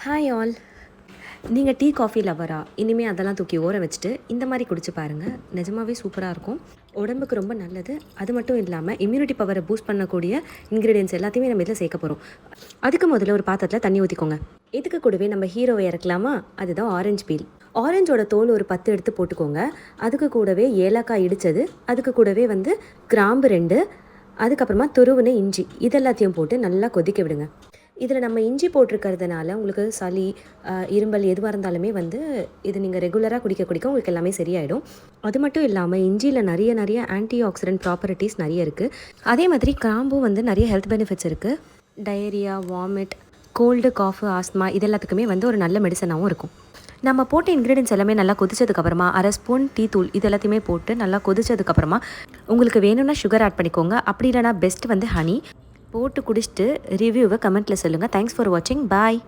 Hi all. நீங்கள் tea coffee லவரா? இனிமேல் அதெல்லாம் தூக்கி ஓர வச்சுட்டு இந்த மாதிரி குடிச்சு பாருங்கள். நிஜமாகவே சூப்பராக இருக்கும். உடம்புக்கு ரொம்ப நல்லது. அது மட்டும் இல்லாமல் இம்யூனிட்டி பவரை பூஸ்ட் பண்ணக்கூடிய இன்க்ரீடியன்ஸ் எல்லாத்தையுமே நம்ம இதில் சேர்க்க போகிறோம். அதுக்கு முதல்ல ஒரு பாத்திரத்தில் தண்ணி ஊற்றிக்கோங்க. இதுக்கு கூடவே நம்ம ஹீரோவை இறக்கலாமா? அதுதான் ஆரஞ்சு பீல். ஆரஞ்சோட தோல் ஒரு 10 எடுத்து போட்டுக்கோங்க. அதுக்கு கூடவே ஏலக்காய் இடித்தது, அதுக்கு கூடவே கிராம்பு 2, அதுக்கப்புறமா துருவின இஞ்சி, இதெல்லாத்தையும் போட்டு நல்லா கொதிக்க விடுங்க. இதில் நம்ம இஞ்சி போட்டிருக்கிறதுனால உங்களுக்கு சளி, இரும்பல் எதுவாக இருந்தாலுமே இது நீங்கள் ரெகுலராக குடிக்க உங்களுக்கு எல்லாமே சரியாயிடும். அது மட்டும் இல்லாமல் இஞ்சியில் நிறைய ஆன்டி ஆக்சிடென்ட் ப்ராப்பர்ட்டிஸ் நிறைய இருக்குது. அதே மாதிரி கிராம்பும் நிறைய ஹெல்த் பெனிஃபிட்ஸ் இருக்குது. டயரியா, வாமிட், கோல்டு, காஃபு, ஆஸ்மா இதெல்லாத்துக்குமே ஒரு நல்ல மெடிசனாகவும் இருக்கும். நம்ம போட்ட இன்க்ரீடியன்ஸ் எல்லாமே நல்லா கொதிச்சதுக்கப்புறமா 1/2 ஸ்பூன் டீ தூள் இது எல்லாத்தையுமே போட்டு நல்லா கொதிச்சதுக்கப்புறமா உங்களுக்கு வேணும்னா சுகர் ஆட் பண்ணிக்கோங்க. அப்படி இல்லைனா பெஸ்ட் ஹனி போட்டு குடிச்சிட்டு ரிவ்யூவை கமெண்ட்டில் சொல்லுங்கள். தேங்க்ஸ் ஃபார் வாட்சிங். பாய்.